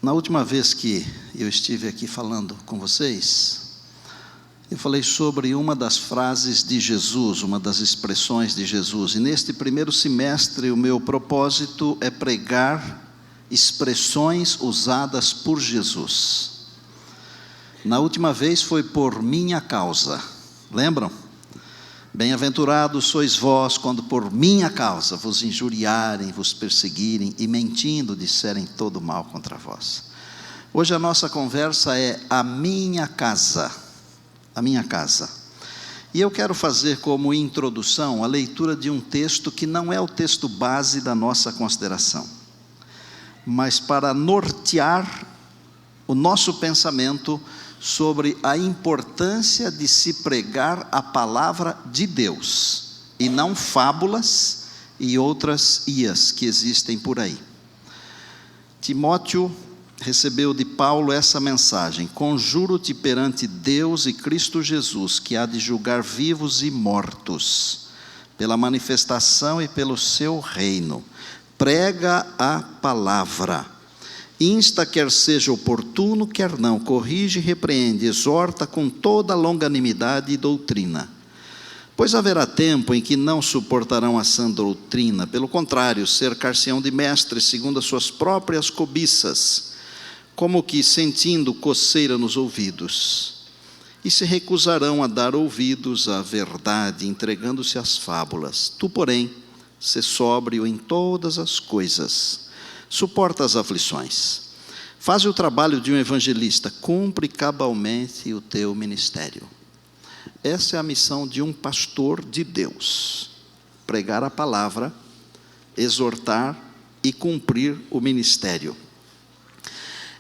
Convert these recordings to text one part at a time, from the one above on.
Na última vez que eu estive aqui falando com vocês, eu falei sobre uma das frases de Jesus, uma das expressões de Jesus. E neste primeiro semestre, o meu propósito é pregar expressões usadas por Jesus. Na última vez foi por minha causa, lembram? Bem-aventurados sois vós, quando por minha causa vos injuriarem, vos perseguirem e mentindo disserem todo mal contra vós. Hoje a nossa conversa é a minha casa, a minha casa. E eu quero fazer como introdução a leitura de um texto que não é o texto base da nossa consideração, mas para nortear o nosso pensamento sobre a importância de se pregar a palavra de Deus, e não fábulas e outras ias que existem por aí. Timóteo recebeu de Paulo essa mensagem: conjuro-te perante Deus e Cristo Jesus, que há de julgar vivos e mortos, pela manifestação e pelo seu reino. Prega a palavra. Insta, quer seja oportuno, quer não, corrige, repreende, exorta com toda longanimidade e doutrina. Pois haverá tempo em que não suportarão a sã doutrina, pelo contrário, cercar-se-ão de mestres segundo as suas próprias cobiças, como que sentindo coceira nos ouvidos, e se recusarão a dar ouvidos à verdade, entregando-se às fábulas. Tu, porém, sê sóbrio em todas as coisas, suporta as aflições, faz o trabalho de um evangelista, cumpre cabalmente o teu ministério. Essa é a missão de um pastor de Deus: pregar a palavra, exortar e cumprir o ministério.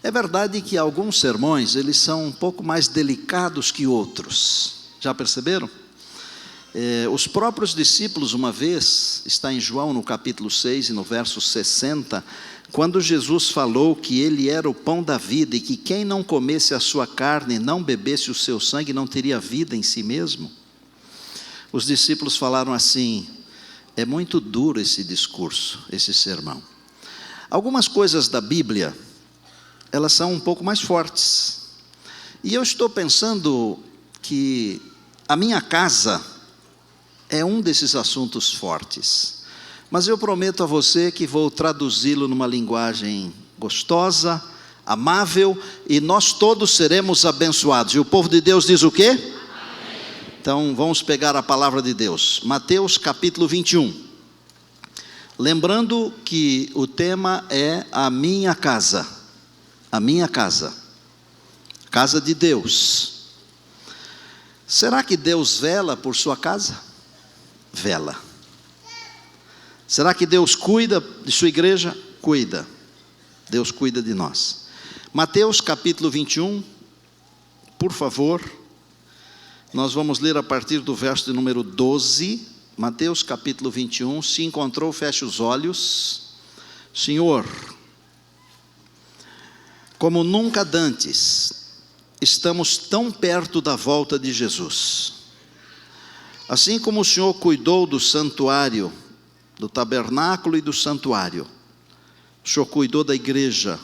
É verdade que alguns sermões, eles são um pouco mais delicados que outros, já perceberam? Os próprios discípulos, uma vez, está em João no capítulo 6 e no verso 60, quando Jesus falou que ele era o pão da vida e que quem não comesse a sua carne, não bebesse o seu sangue, não teria vida em si mesmo. Os discípulos falaram assim: é muito duro esse discurso, esse sermão. Algumas coisas da Bíblia, elas são um pouco mais fortes. E eu estou pensando que a minha casa é um desses assuntos fortes. Mas eu prometo a você que vou traduzi-lo numa linguagem gostosa, amável, e nós todos seremos abençoados. E o povo de Deus diz o quê? Amém. Então vamos pegar a palavra de Deus. Mateus capítulo 21. Lembrando que o tema é a minha casa. A minha casa. Casa de Deus. Será que Deus vela por sua casa? Vela. Será que Deus cuida de sua igreja? Cuida. Deus cuida de nós. Mateus capítulo 21, por favor. Nós vamos ler a partir do verso de número 12. Mateus capítulo 21. Se encontrou, feche os olhos. Senhor, como nunca dantes, estamos tão perto da volta de Jesus. Assim como o Senhor cuidou do santuário, do tabernáculo e do santuário, o Senhor cuidou da igreja,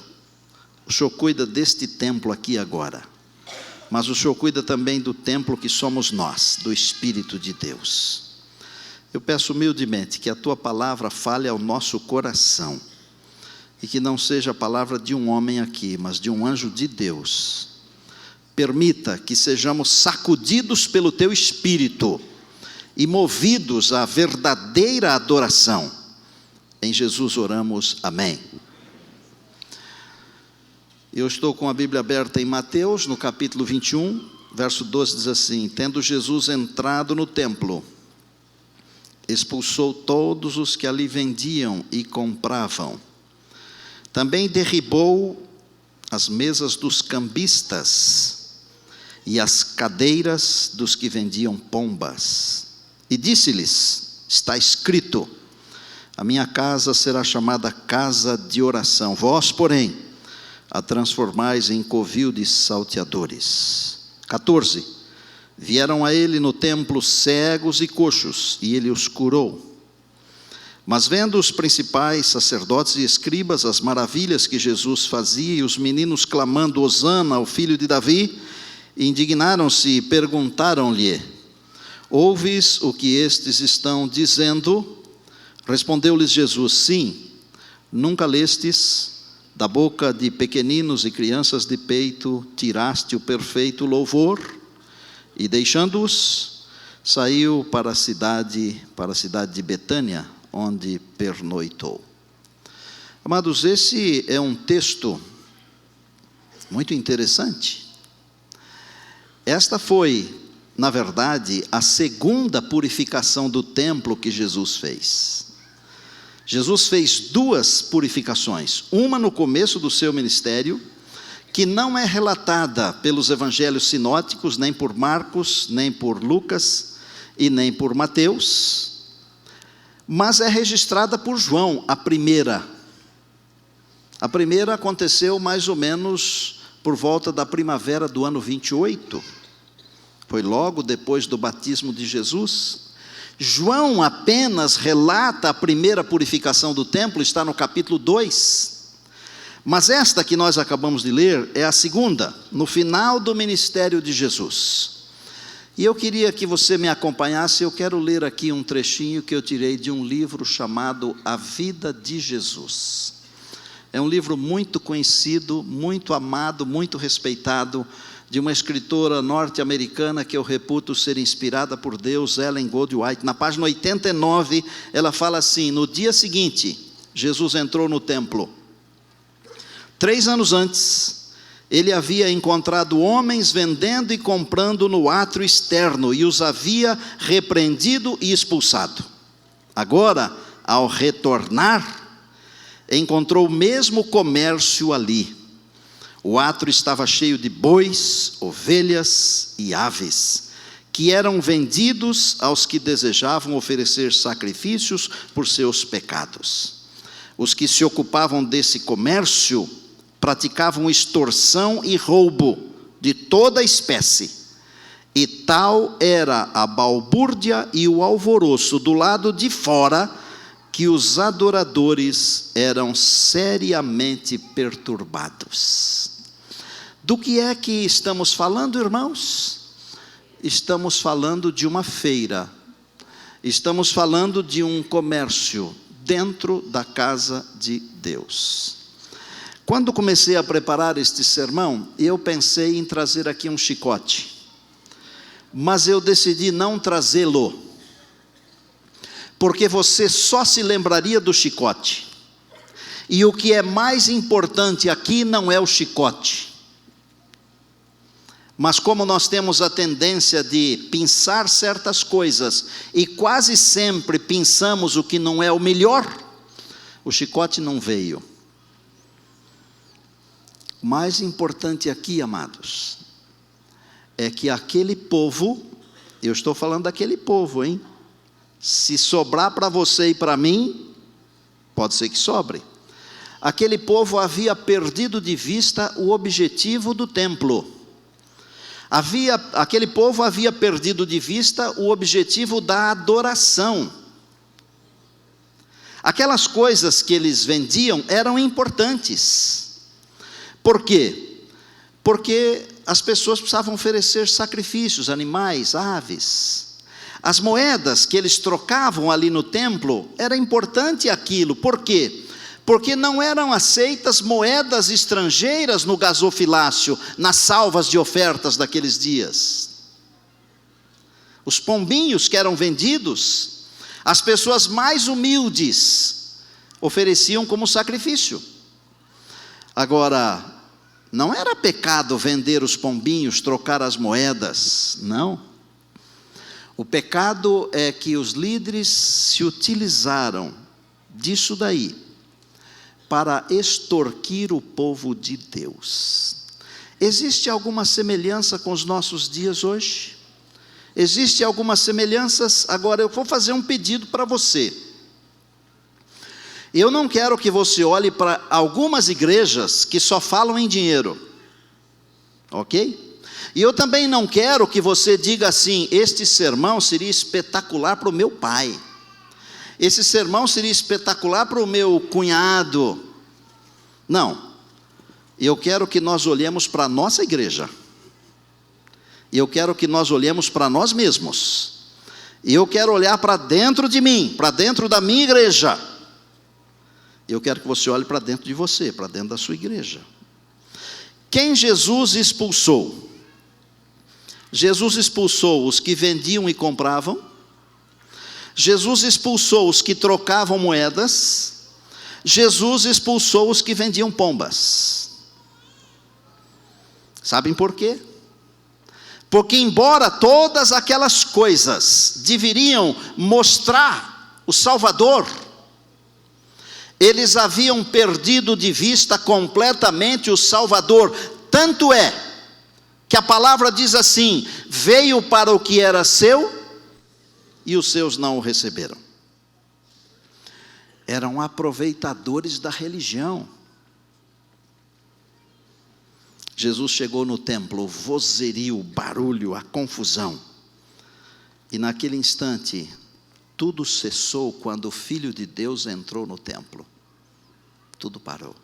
o Senhor cuida deste templo aqui agora, mas o Senhor cuida também do templo que somos nós, do Espírito de Deus. Eu peço humildemente que a Tua palavra fale ao nosso coração, e que não seja a palavra de um homem aqui, mas de um anjo de Deus. Permita que sejamos sacudidos pelo Teu Espírito, e movidos à verdadeira adoração. Em Jesus oramos, amém. Eu estou com a Bíblia aberta em Mateus, no capítulo 21, verso 12 diz assim: tendo Jesus entrado no templo, expulsou todos os que ali vendiam e compravam. Também derribou as mesas dos cambistas e as cadeiras dos que vendiam pombas. E disse-lhes: está escrito, a minha casa será chamada casa de oração, vós, porém, a transformais em covil de salteadores. 14. Vieram a ele no templo cegos e coxos, e ele os curou. Mas vendo os principais sacerdotes e escribas as maravilhas que Jesus fazia, e os meninos clamando, Hosana, ao filho de Davi, indignaram-se e perguntaram-lhe, ouves o que estes estão dizendo? Respondeu-lhes Jesus, sim, nunca lestes, da boca de pequeninos e crianças de peito, tiraste o perfeito louvor, e deixando-os, saiu para a cidade de Betânia, onde pernoitou. Amados, esse é um texto muito interessante. Esta foi, na verdade, a segunda purificação do templo que Jesus fez. Jesus fez duas purificações, uma no começo do seu ministério, que não é relatada pelos evangelhos sinóticos, nem por Marcos, nem por Lucas e nem por Mateus, mas é registrada por João, a primeira. A primeira aconteceu mais ou menos por volta da primavera do ano 28, foi logo depois do batismo de Jesus. João apenas relata a primeira purificação do templo, está no capítulo 2, mas esta que nós acabamos de ler é a segunda, no final do ministério de Jesus. E eu queria que você me acompanhasse, eu quero ler aqui um trechinho que eu tirei de um livro chamado A Vida de Jesus. É um livro muito conhecido, muito amado, muito respeitado, de uma escritora norte-americana que eu reputo ser inspirada por Deus, Ellen Goldwhite. Na página 89, ela fala assim, no dia seguinte, Jesus entrou no templo. 3 anos antes, ele havia encontrado homens vendendo e comprando no átrio externo e os havia repreendido e expulsado. Agora, ao retornar, encontrou o mesmo comércio ali. O átrio estava cheio de bois, ovelhas e aves, que eram vendidos aos que desejavam oferecer sacrifícios por seus pecados. Os que se ocupavam desse comércio praticavam extorsão e roubo de toda espécie, e tal era a balbúrdia e o alvoroço do lado de fora, que os adoradores eram seriamente perturbados. Do que é que estamos falando, irmãos? Estamos falando de uma feira, estamos falando de um comércio dentro da casa de Deus. Quando comecei a preparar este sermão, eu pensei em trazer aqui um chicote, mas eu decidi não trazê-lo, porque você só se lembraria do chicote, e o que é mais importante aqui não é o chicote, mas como nós temos a tendência de pensar certas coisas, e quase sempre pensamos o que não é o melhor, o chicote não veio. O mais importante aqui, amados, é que aquele povo, eu estou falando daquele povo, hein? Se sobrar para você e para mim, pode ser que sobre. Aquele povo havia perdido de vista o objetivo do templo. Aquele povo havia perdido de vista o objetivo da adoração. Aquelas coisas que eles vendiam eram importantes. Por quê? Porque as pessoas precisavam oferecer sacrifícios, animais, aves. As moedas que eles trocavam ali no templo, era importante aquilo. Por quê? Porque não eram aceitas moedas estrangeiras no gasofilácio, nas salvas de ofertas daqueles dias. Os pombinhos que eram vendidos, as pessoas mais humildes ofereciam como sacrifício. Agora, não era pecado vender os pombinhos, trocar as moedas, não. O pecado é que os líderes se utilizaram disso daí para extorquir o povo de Deus. Existe alguma semelhança com os nossos dias hoje? Existe algumas semelhanças? Agora eu vou fazer um pedido para você. Eu não quero que você olhe para algumas igrejas que só falam em dinheiro, ok? E eu também não quero que você diga assim, este sermão seria espetacular para o meu pai. esse sermão seria espetacular para o meu cunhado. Não, eu quero que nós olhemos para a nossa igreja, eu quero que nós olhemos para nós mesmos, e eu quero olhar para dentro de mim, para dentro da minha igreja. Eu quero que você olhe para dentro de você, para dentro da sua igreja. Quem Jesus expulsou? Jesus expulsou os que vendiam e compravam. Jesus expulsou os que trocavam moedas. Jesus expulsou os que vendiam pombas. Sabem por quê? Porque embora todas aquelas coisas deveriam mostrar o Salvador, eles haviam perdido de vista completamente o Salvador. Tanto é que a palavra diz assim: veio para o que era seu, e os seus não o receberam. Eram aproveitadores da religião. Jesus chegou no templo, o vozerio, o barulho, a confusão. E naquele instante, tudo cessou quando o Filho de Deus entrou no templo. Tudo parou.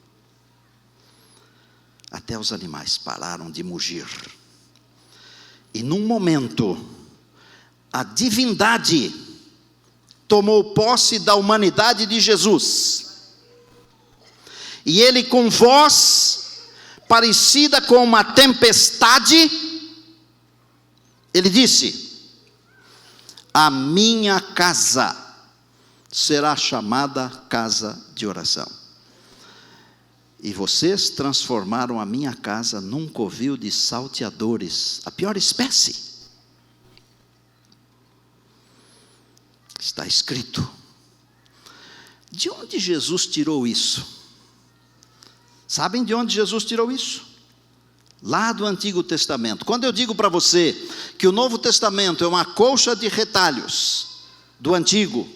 Até os animais pararam de mugir. E num momento, a divindade tomou posse da humanidade de Jesus. E ele, com voz parecida com uma tempestade, ele disse: a minha casa será chamada casa de oração. E vocês transformaram a minha casa num covil de salteadores, a pior espécie. Está escrito. De onde Jesus tirou isso? Sabem de onde Jesus tirou isso? Lá do Antigo Testamento. Quando eu digo para você que o Novo Testamento é uma colcha de retalhos do Antigo,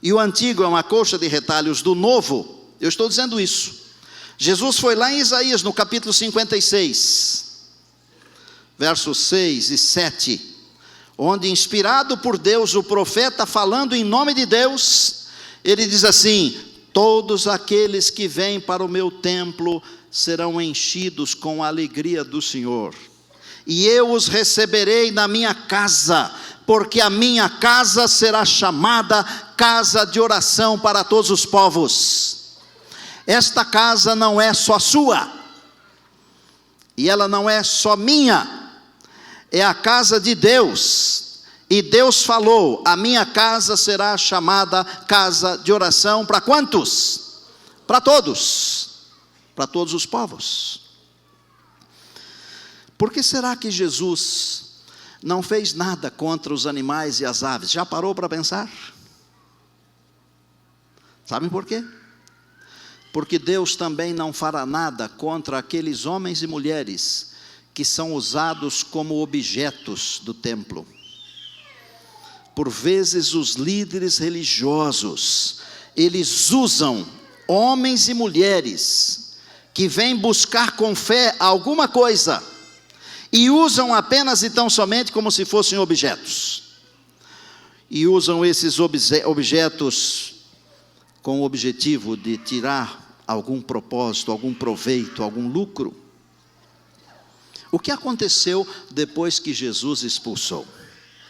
e o Antigo é uma colcha de retalhos do Novo, eu estou dizendo isso. Jesus foi lá em Isaías, no capítulo 56, versos 6 e 7, onde, inspirado por Deus, o profeta, falando em nome de Deus, ele diz assim: todos aqueles que vêm para o meu templo serão enchidos com a alegria do Senhor, e eu os receberei na minha casa, porque a minha casa será chamada casa de oração para todos os povos. Esta casa não é só sua, e ela não é só minha, é a casa de Deus. E Deus falou: a minha casa será chamada casa de oração para quantos? Para todos os povos. Por que será que Jesus não fez nada contra os animais e as aves? Já parou para pensar? Sabem por quê? Porque Deus também não fará nada contra aqueles homens e mulheres que são usados como objetos do templo. Por vezes os líderes religiosos, eles usam homens e mulheres que vêm buscar com fé alguma coisa, e usam apenas e tão somente como se fossem objetos. E usam esses objetos com o objetivo de tirar algum propósito, algum proveito, algum lucro. O que aconteceu depois que Jesus expulsou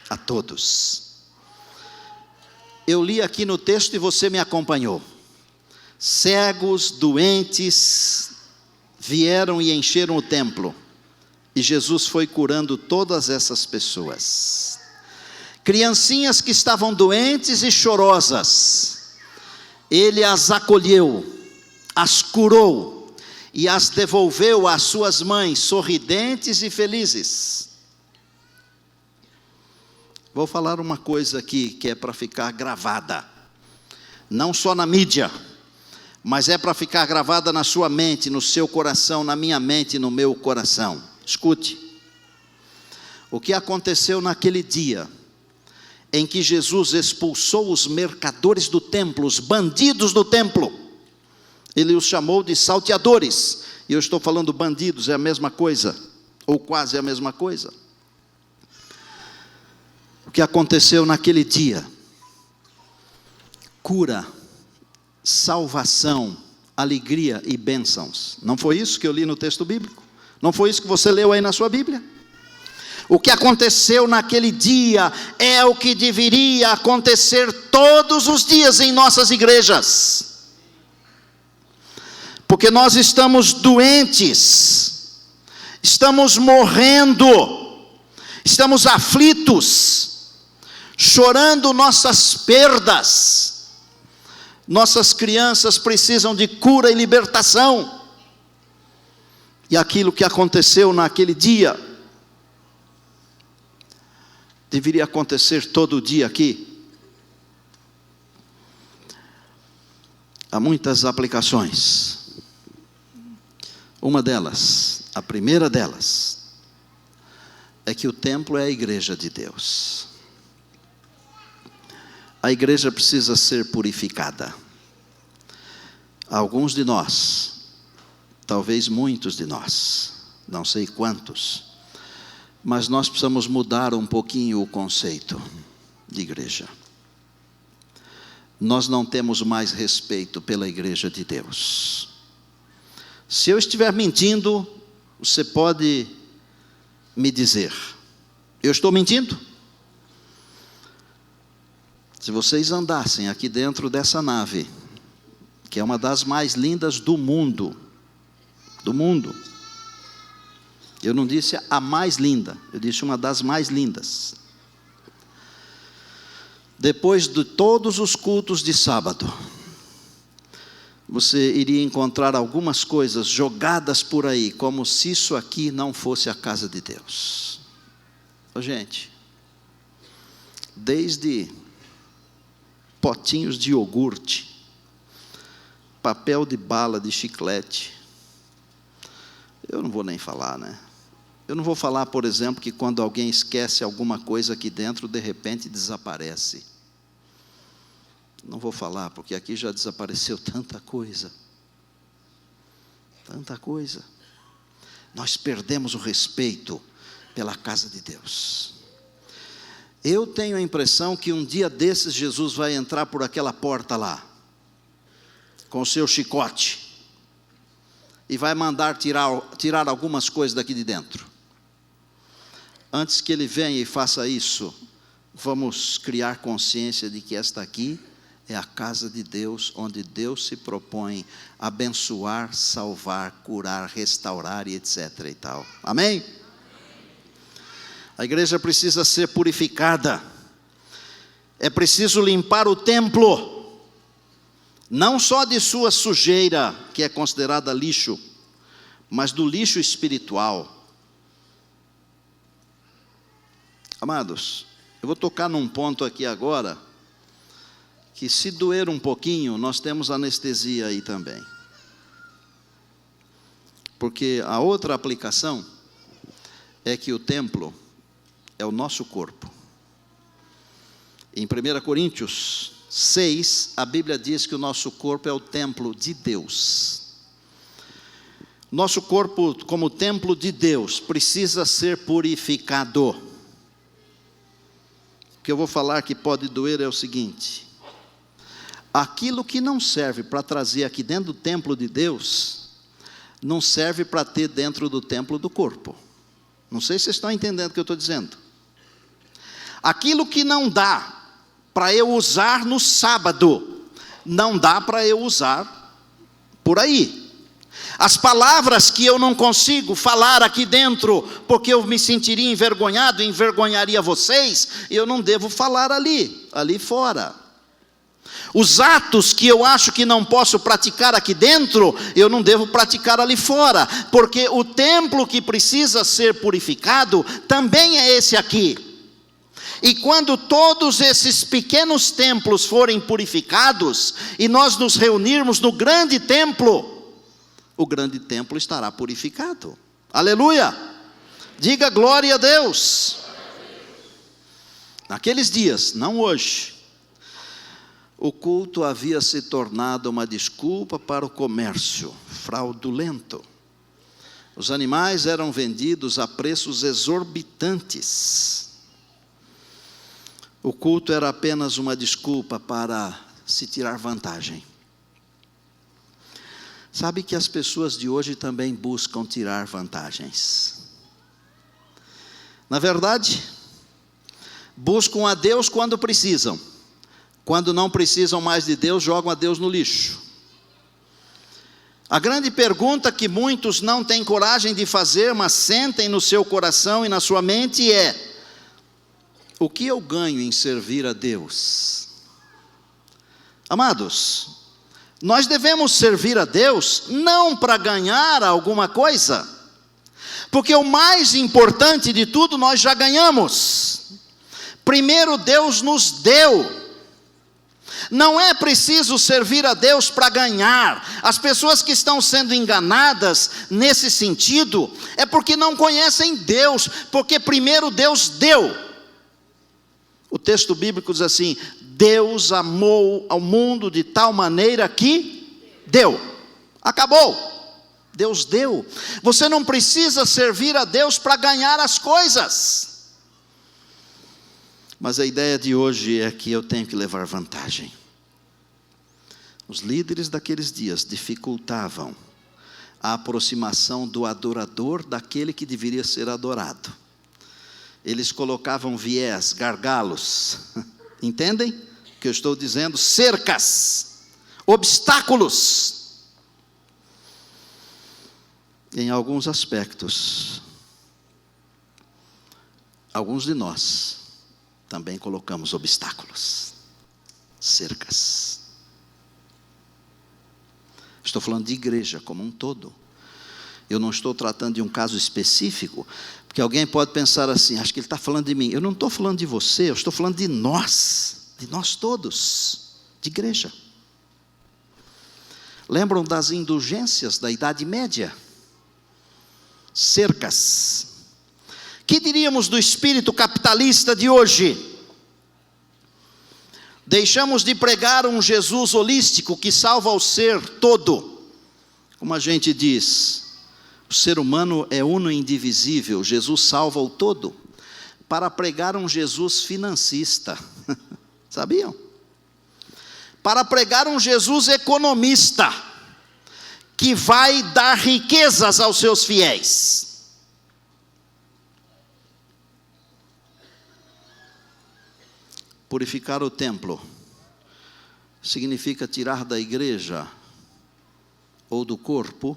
a todos? Eu li aqui no texto e você me acompanhou. Cegos, doentes, vieram e encheram o templo, e Jesus foi curando todas essas pessoas. Criancinhas que estavam doentes e chorosas, ele as acolheu, as curou e as devolveu às suas mães, sorridentes e felizes. Vou falar uma coisa aqui que é para ficar gravada, não só na mídia, mas é para ficar gravada na sua mente, no seu coração, na minha mente, no meu coração. Escute. O que aconteceu naquele dia em que Jesus expulsou os mercadores do templo, os bandidos do templo? Ele os chamou de salteadores, e eu estou falando bandidos, é a mesma coisa, ou quase a mesma coisa. O que aconteceu naquele dia? cura, salvação, alegria e bênçãos. Não foi isso que eu li no texto bíblico? Não foi isso que você leu aí na sua Bíblia? O que aconteceu naquele dia é o que deveria acontecer todos os dias em nossas igrejas. Porque nós estamos doentes, estamos morrendo, estamos aflitos, chorando nossas perdas. Nossas crianças precisam de cura e libertação. E aquilo que aconteceu naquele dia deveria acontecer todo dia aqui. Há muitas aplicações. Uma delas, a primeira delas, é que o templo é a igreja de Deus. A igreja precisa ser purificada. Alguns de nós, talvez muitos de nós, não sei quantos, mas nós precisamos mudar um pouquinho o conceito de igreja. Nós não temos mais respeito pela igreja de Deus. Se eu estiver mentindo, você pode me dizer: eu estou mentindo? Se vocês andassem aqui dentro dessa nave, que é uma das mais lindas do mundo, eu não disse a mais linda, eu disse uma das mais lindas. Depois de todos os cultos de sábado, você iria encontrar algumas coisas jogadas por aí, como se isso aqui não fosse a casa de Deus. Gente, desde potinhos de iogurte, papel de bala de chiclete, eu não vou nem falar, né? Eu não vou falar, por exemplo, que quando alguém esquece alguma coisa aqui dentro, de repente desaparece. Não vou falar, porque aqui já desapareceu tanta coisa. Tanta coisa. Nós perdemos o respeito pela casa de Deus. Eu tenho a impressão que um dia desses Jesus vai entrar por aquela porta lá, com o seu chicote, e vai mandar tirar algumas coisas daqui de dentro. Antes que ele venha e faça isso, vamos criar consciência de que esta aqui é a casa de Deus, onde Deus se propõe abençoar, salvar, curar, restaurar e etc. e tal. Amém? A igreja precisa ser purificada. É preciso limpar o templo, não só de sua sujeira, que é considerada lixo, mas do lixo espiritual. Amados, eu vou tocar num ponto aqui agora, que se doer um pouquinho, nós temos anestesia aí também. Porque a outra aplicação é que o templo é o nosso corpo. Em 1 Coríntios 6, a Bíblia diz que o nosso corpo é o templo de Deus. Nosso corpo, como templo de Deus, precisa ser purificado. O que eu vou falar que pode doer é o seguinte: aquilo que não serve para trazer aqui dentro do templo de Deus, não serve para ter dentro do templo do corpo. Não sei se vocês estão entendendo o que eu estou dizendo. Aquilo que não dá para eu usar no sábado, não dá para eu usar por aí. As palavras que eu não consigo falar aqui dentro, porque eu me sentiria envergonhado, envergonharia vocês, eu não devo falar ali fora. Os atos que eu acho que não posso praticar aqui dentro, eu não devo praticar ali fora, porque o templo que precisa ser purificado, também é esse aqui. E quando todos esses pequenos templos forem purificados, e nós nos reunirmos no grande templo, o grande templo estará purificado. Aleluia! Diga glória a Deus. Naqueles dias, não hoje, o culto havia se tornado uma desculpa para o comércio fraudulento. Os animais eram vendidos a preços exorbitantes. O culto era apenas uma desculpa para se tirar vantagem. Sabe que as pessoas de hoje também buscam tirar vantagens. Na verdade, buscam a Deus quando precisam. Quando não precisam mais de Deus, jogam a Deus no lixo. A grande pergunta que muitos não têm coragem de fazer, mas sentem no seu coração e na sua mente é: o que eu ganho em servir a Deus? Amados, nós devemos servir a Deus não para ganhar alguma coisa, porque o mais importante de tudo nós já ganhamos. Primeiro Deus nos deu. Não é preciso servir a Deus para ganhar. As pessoas que estão sendo enganadas nesse sentido é porque não conhecem Deus, porque primeiro Deus deu. O texto bíblico diz assim: Deus amou ao mundo de tal maneira que deu. Acabou. Deus deu. Você não precisa servir a Deus para ganhar as coisas. Mas a ideia de hoje é que eu tenho que levar vantagem. Os líderes daqueles dias dificultavam a aproximação do adorador daquele que deveria ser adorado. Eles colocavam viés, gargalos, entendem o que eu estou dizendo? Cercas, obstáculos. Em alguns aspectos, alguns de nós também colocamos obstáculos, cercas. Estou falando de igreja como um todo. Eu não estou tratando de um caso específico, porque alguém pode pensar assim: acho que ele está falando de mim. Eu não estou falando de você, eu estou falando de nós todos, de igreja. Lembram das indulgências da Idade Média? Cercas. Que diríamos do espírito capitalista de hoje? Deixamos de pregar um Jesus holístico que salva o ser todo. Como a gente diz, o ser humano é uno e indivisível, Jesus salva o todo, para pregar um Jesus financista. Sabiam? Para pregar um Jesus economista, que vai dar riquezas aos seus fiéis. Purificar o templo significa tirar da igreja ou do corpo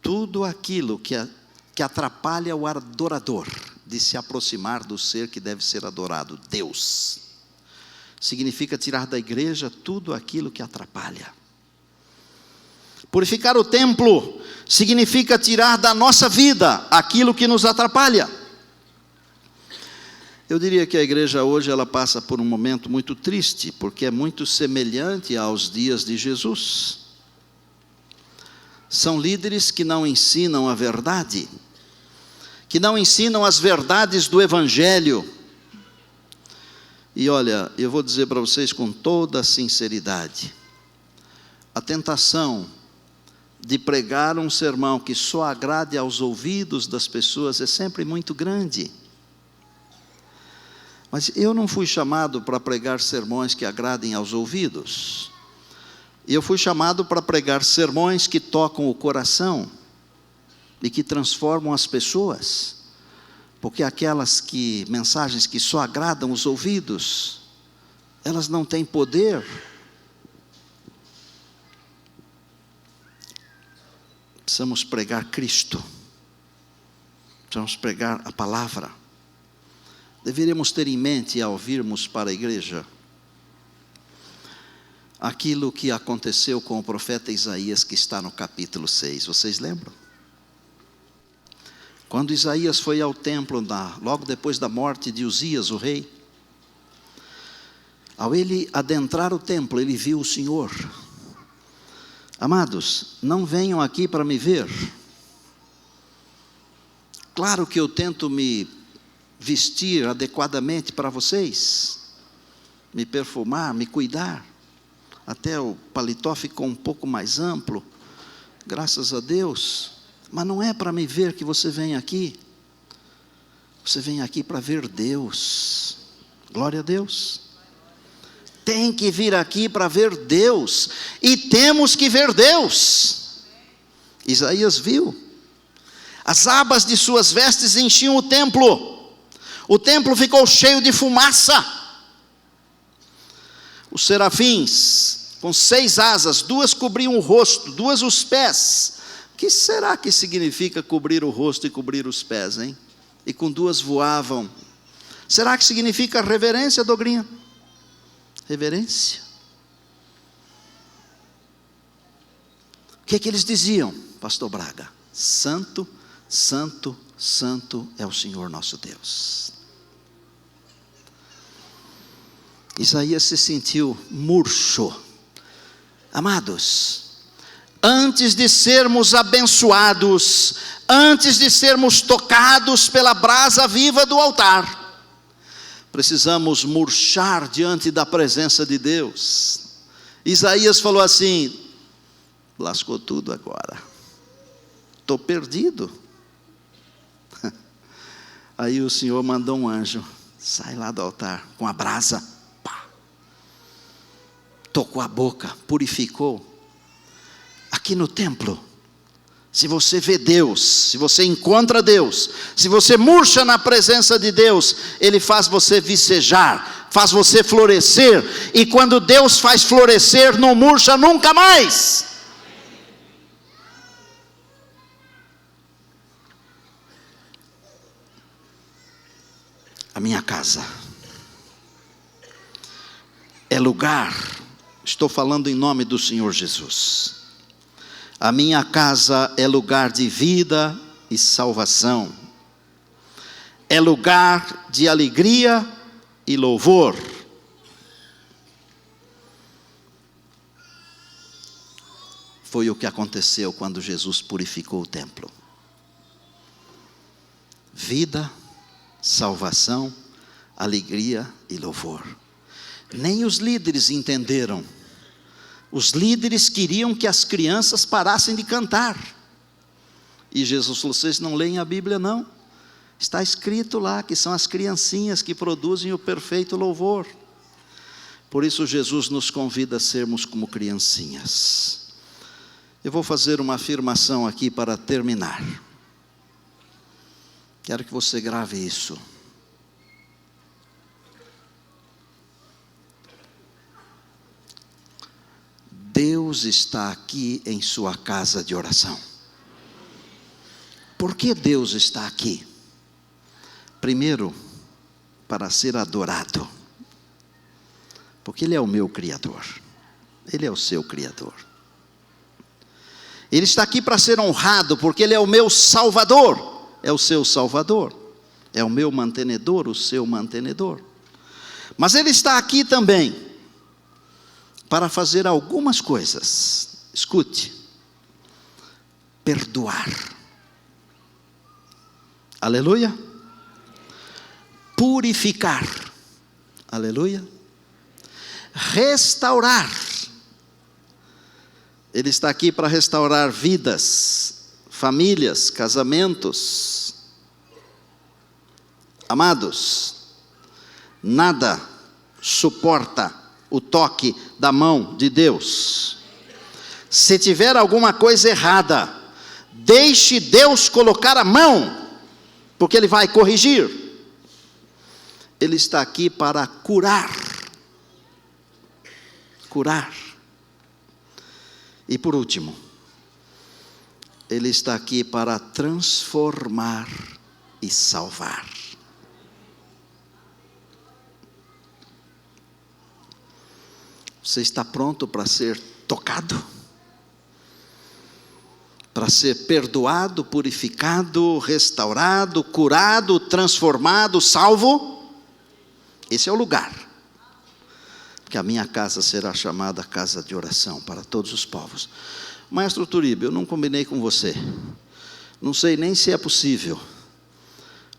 tudo aquilo que atrapalha o adorador de se aproximar do ser que deve ser adorado, Deus. Significa tirar da igreja tudo aquilo que atrapalha. Purificar o templo significa tirar da nossa vida aquilo que nos atrapalha. Eu diria que a igreja hoje ela passa por um momento muito triste, porque é muito semelhante aos dias de Jesus. São líderes que não ensinam a verdade, que não ensinam as verdades do Evangelho. E olha, eu vou dizer para vocês com toda a sinceridade, a tentação de pregar um sermão que só agrade aos ouvidos das pessoas é sempre muito grande. Mas eu não fui chamado para pregar sermões que agradem aos ouvidos. Eu fui chamado para pregar sermões que tocam o coração e que transformam as pessoas. Porque mensagens que só agradam os ouvidos, elas não têm poder. Precisamos pregar Cristo. Precisamos pregar a palavra. Deveríamos ter em mente ao virmos para a igreja aquilo que aconteceu com o profeta Isaías, que está no capítulo 6. Vocês lembram? Quando Isaías foi ao templo, logo depois da morte de Uzias, o rei, ao ele adentrar o templo, ele viu o Senhor. Amados, não venham aqui para me ver. Claro que eu tento me vestir adequadamente para vocês, me perfumar, me cuidar. Até o paletó ficou um pouco mais amplo, graças a Deus. Mas não é para me ver que você vem aqui. Você vem aqui para ver Deus. Glória a Deus. tem que vir aqui para ver Deus, e temos que ver Deus. Isaías viu, as abas de suas vestes enchiam o templo ficou cheio de fumaça. Os serafins, com 6 asas, 2 cobriam o rosto, 2 os pés. O que será que significa cobrir o rosto e cobrir os pés, hein? E com 2 voavam. Será que significa reverência, Dogrinha? Reverência. O que é que eles diziam, pastor Braga? Santo, santo, santo é o Senhor nosso Deus. Isaías se sentiu murcho. Amados, antes de sermos abençoados, antes de sermos tocados pela brasa viva do altar, precisamos murchar diante da presença de Deus. Isaías falou assim: lascou tudo agora, estou perdido. Aí o Senhor mandou um anjo, sai lá do altar com a brasa, tocou a boca, purificou. Aqui no templo, se você vê Deus, se você encontra Deus, se você murcha na presença de Deus, Ele faz você vicejar, faz você florescer, e quando Deus faz florescer, não murcha nunca mais. A minha casa é lugar, estou falando em nome do Senhor Jesus, a minha casa é lugar de vida e salvação, é lugar de alegria e louvor. Foi o que aconteceu quando Jesus purificou o templo. Vida, salvação, alegria e louvor. Nem os líderes entenderam. Os líderes queriam que as crianças parassem de cantar. E Jesus falou: vocês não leem a Bíblia não? Está escrito lá que são as criancinhas que produzem o perfeito louvor. Por isso Jesus nos convida a sermos como criancinhas. Eu vou fazer uma afirmação aqui para terminar. Quero que você grave isso. Deus está aqui em sua casa de oração. Por que Deus está aqui? Primeiro, para ser adorado. Porque Ele é o meu Criador. Ele é o seu Criador. Ele está aqui para ser honrado, porque Ele é o meu Salvador. É o seu Salvador. É o meu mantenedor, o seu mantenedor. Mas Ele está aqui também para fazer algumas coisas. Escute. Perdoar. Aleluia. Purificar. Aleluia. Restaurar. Ele está aqui para restaurar vidas, famílias, casamentos. Amados, nada suporta o toque da mão de Deus. Se tiver alguma coisa errada, deixe Deus colocar a mão, porque Ele vai corrigir. Ele está aqui para curar. Curar. E por último, Ele está aqui para transformar e salvar. Você está pronto para ser tocado? Para ser perdoado, purificado, restaurado, curado, transformado, salvo? Esse é o lugar. Porque a minha casa será chamada casa de oração para todos os povos. Maestro Turibe, eu não combinei com você. Não sei nem se é possível.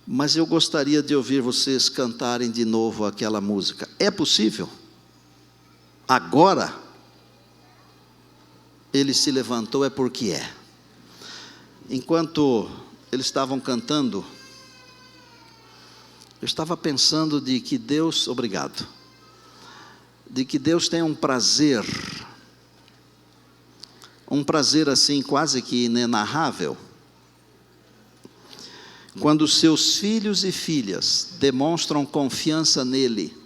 Mas eu gostaria de ouvir vocês cantarem de novo aquela música. É possível? Agora, ele se levantou, é porque é. Enquanto eles estavam cantando, eu estava pensando de que Deus, obrigado, de que Deus tem um prazer assim quase que inenarrável, quando seus filhos e filhas demonstram confiança nele.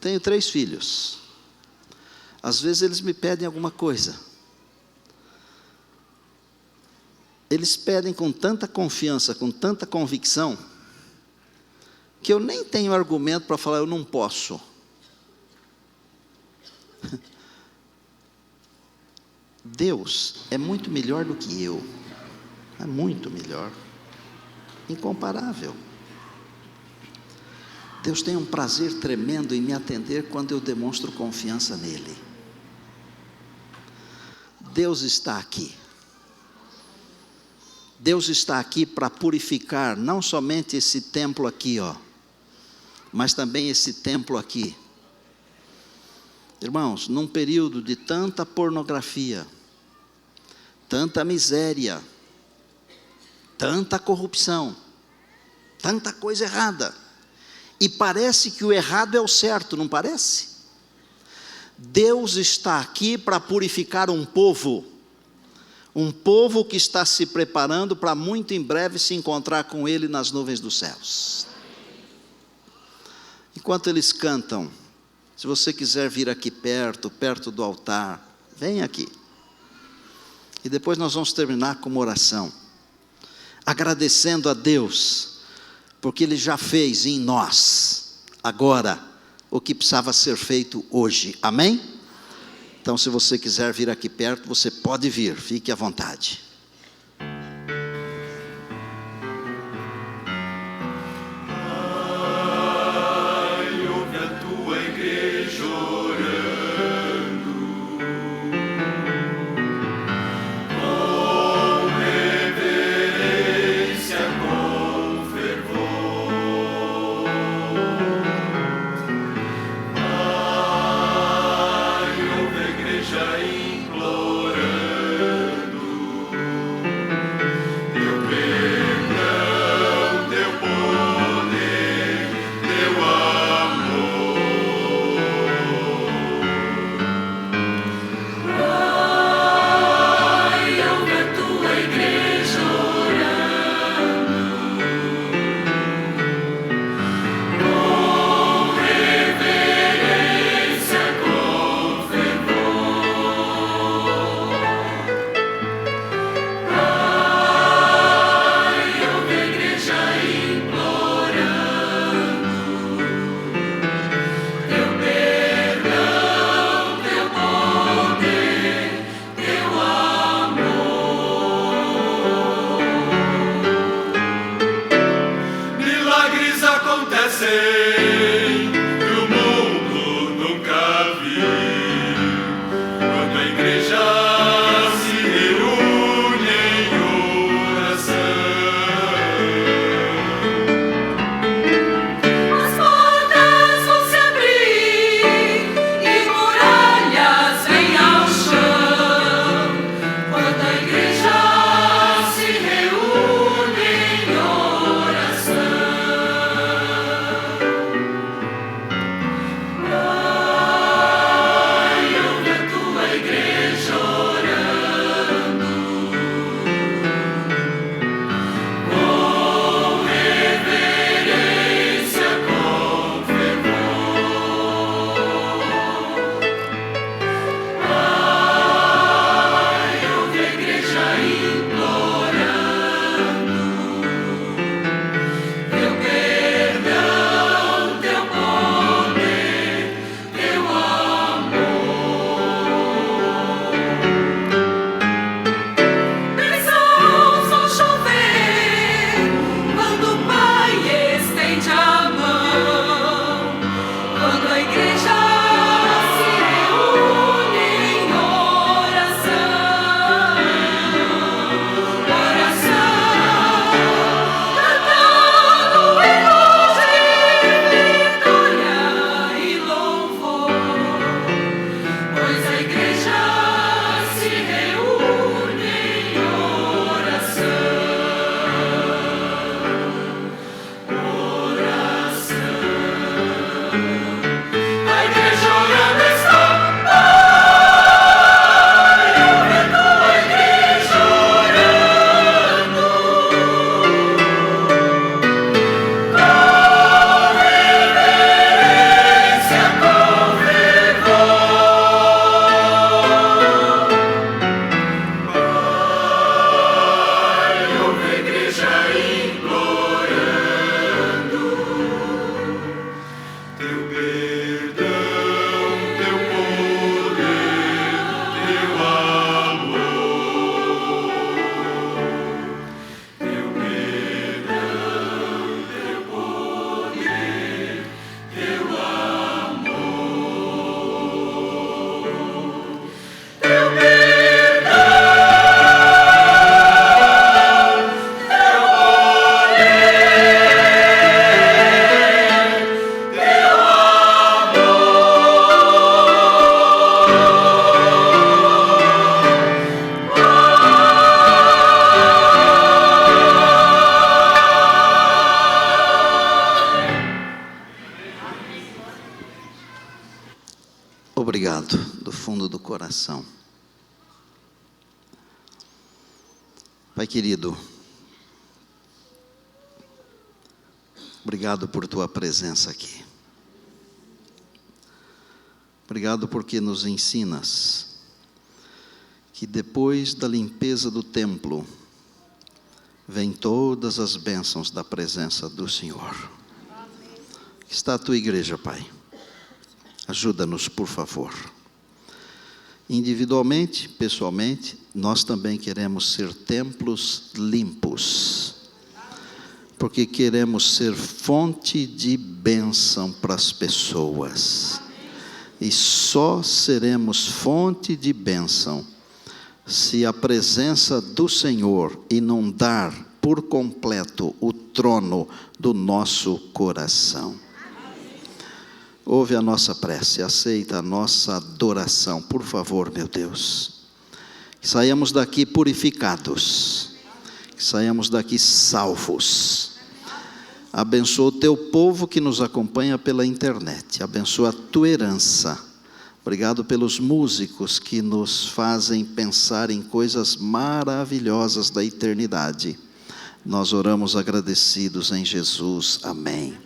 Tenho 3 filhos. Às vezes eles me pedem alguma coisa. Eles pedem com tanta confiança, com tanta convicção, que eu nem tenho argumento para falar, eu não posso. Deus é muito melhor do que eu. É muito melhor. Incomparável. Deus tem um prazer tremendo em me atender quando eu demonstro confiança nele. Deus está aqui. Deus está aqui para purificar não somente esse templo aqui, mas também esse templo aqui. Irmãos, num período de tanta pornografia, tanta miséria, tanta corrupção, tanta coisa errada, e parece que o errado é o certo, não parece? Deus está aqui para purificar um povo que está se preparando para muito em breve se encontrar com Ele nas nuvens dos céus. Enquanto eles cantam, se você quiser vir aqui perto do altar, vem aqui. E depois nós vamos terminar com uma oração, agradecendo a Deus, porque Ele já fez em nós, agora, o que precisava ser feito hoje. Amém? Então, se você quiser vir aqui perto, você pode vir, fique à vontade. Obrigado, do fundo do coração. Pai querido, obrigado por tua presença aqui. Obrigado porque nos ensinas que depois da limpeza do templo, vem todas as bênçãos da presença do Senhor. Está a tua igreja, Pai. Ajuda-nos, por favor. Individualmente, pessoalmente, nós também queremos ser templos limpos, porque queremos ser fonte de bênção para as pessoas. E só seremos fonte de bênção se a presença do Senhor inundar por completo o trono do nosso coração. Ouve a nossa prece, aceita a nossa adoração, por favor, meu Deus. Que saiamos daqui purificados, que saiamos daqui salvos. Abençoa o teu povo que nos acompanha pela internet, abençoa a tua herança. Obrigado pelos músicos que nos fazem pensar em coisas maravilhosas da eternidade. Nós oramos agradecidos em Jesus. Amém.